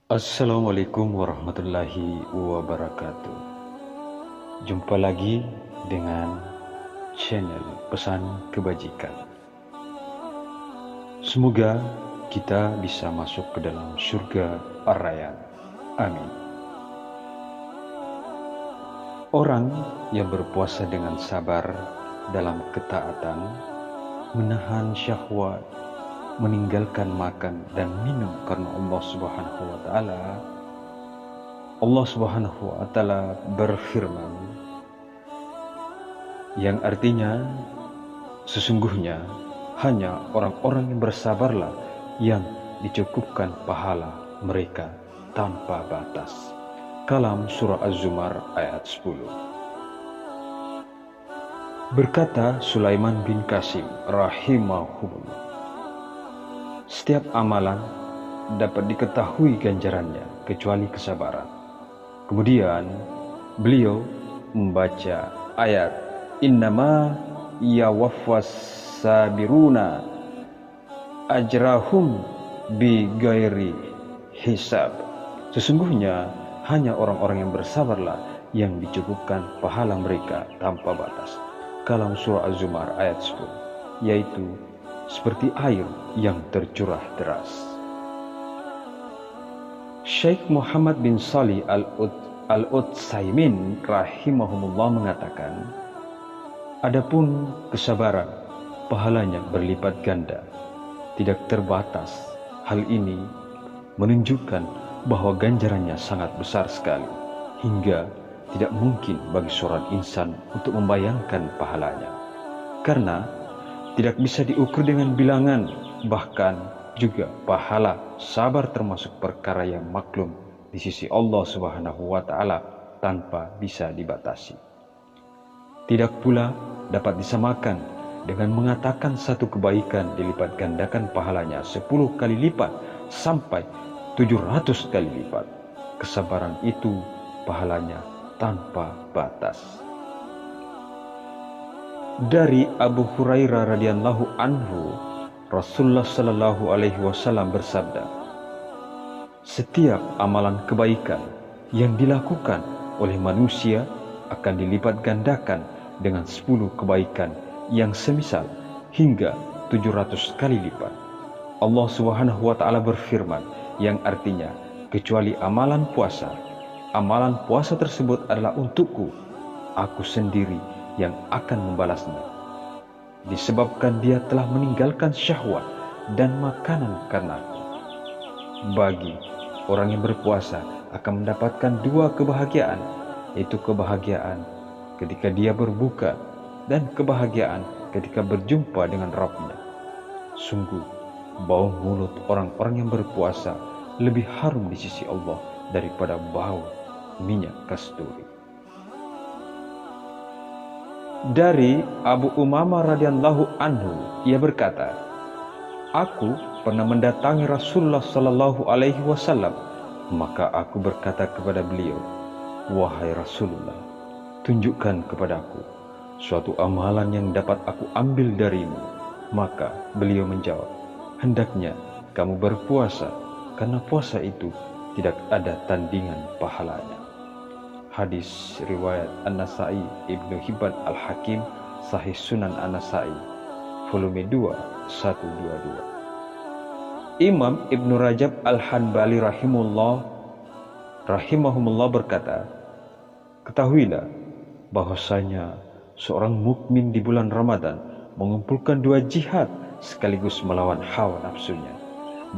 Assalamualaikum warahmatullahi wabarakatuh. Jumpa lagi dengan channel Pesan Kebajikan. Semoga kita bisa masuk ke dalam surga Ar-Rayyan. Amin. Orang yang berpuasa dengan sabar dalam ketaatan, menahan syahwat, meninggalkan makan dan minum karena Allah Subhanahu wa taala berfirman, yang artinya sesungguhnya hanya orang-orang yang bersabarlah yang dicukupkan pahala mereka tanpa batas. Kalam surah Az-Zumar ayat 10. Berkata Sulaiman bin Qasim rahimahullah, setiap amalan dapat diketahui ganjarannya kecuali kesabaran. Kemudian beliau membaca ayat innama yawaffas sabiruna ajrahum bi ghairi hisab. Sesungguhnya hanya orang-orang yang bersabarlah yang dicukupkan pahala mereka tanpa batas. Kalam surah Az-Zumar ayat 10, yaitu seperti air yang tercurah deras. Syekh Muhammad bin Shalih Al-Utsaimin rahimahumullah mengatakan, adapun kesabaran pahalanya berlipat ganda, tidak terbatas. Hal ini menunjukkan bahwa ganjarannya sangat besar sekali, hingga tidak mungkin bagi seorang insan untuk membayangkan pahalanya, karena tidak bisa diukur dengan bilangan. Bahkan juga pahala sabar termasuk perkara yang maklum di sisi Allah Subhanahu wa taala tanpa bisa dibatasi. Tidak pula dapat disamakan dengan mengatakan satu kebaikan dilipat gandakan pahalanya 10 kali lipat sampai 700 kali lipat. Kesabaran itu pahalanya tanpa batas. Dari Abu Hurairah radhiyallahu anhu, Rasulullah sallallahu alaihi wasallam bersabda, setiap amalan kebaikan yang dilakukan oleh manusia akan dilipat gandakan dengan 10 kebaikan yang semisal hingga 700 kali lipat. Allah Subhanahu wa taala berfirman, yang artinya kecuali amalan puasa. Amalan puasa tersebut adalah untukku, aku sendiri yang akan membalasnya, disebabkan dia telah meninggalkan syahwat dan makanan karenaku. Bagi orang yang berpuasa akan mendapatkan 2 kebahagiaan, yaitu kebahagiaan ketika dia berbuka dan kebahagiaan ketika berjumpa dengan Rabb-Nya. Sungguh bau mulut orang-orang yang berpuasa lebih harum di sisi Allah daripada bau minyak kasturi. Dari Abu Umamah radhiyallahu anhu, ia berkata, aku pernah mendatangi Rasulullah sallallahu alaihi wasallam, maka aku berkata kepada beliau, wahai Rasulullah, tunjukkan kepadaku suatu amalan yang dapat aku ambil darimu. Maka beliau menjawab, hendaknya kamu berpuasa, karena puasa itu tidak ada tandingan pahalanya. Hadis riwayat An-Nasa'i, Ibnu Hibban Al-Hakim, Sahih Sunan An-Nasa'i, volume 2, 122. Imam Ibnu Rajab Al-Hanbali rahimahumullah berkata, ketahuilah bahwasanya seorang mukmin di bulan Ramadan mengumpulkan 2 jihad sekaligus melawan hawa nafsunya.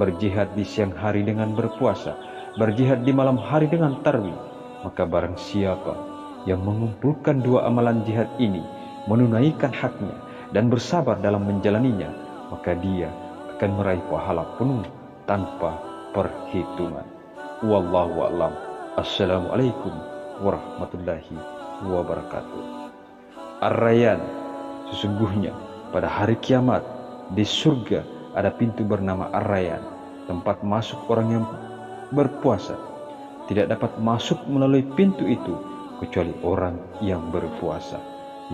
Berjihad di siang hari dengan berpuasa, berjihad di malam hari dengan tarawih. Maka barang siapa yang mengumpulkan 2 amalan jihad ini, menunaikan haknya dan bersabar dalam menjalaninya, maka dia akan meraih pahala penuh tanpa perhitungan. Wallahu a'lam. Assalamualaikum warahmatullahi wabarakatuh. Ar-Rayyan, sesungguhnya pada hari kiamat di surga ada pintu bernama Ar-Rayyan, tempat masuk orang yang berpuasa. Tidak dapat masuk melalui pintu itu kecuali orang yang berpuasa,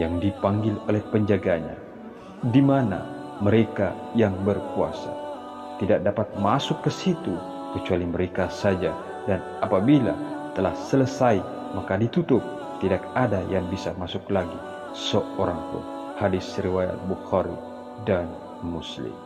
yang dipanggil oleh penjaganya, di mana mereka yang berpuasa tidak dapat masuk ke situ kecuali mereka saja, dan apabila telah selesai maka ditutup, tidak ada yang bisa masuk lagi seorang pun. Hadis riwayat Bukhari dan Muslim.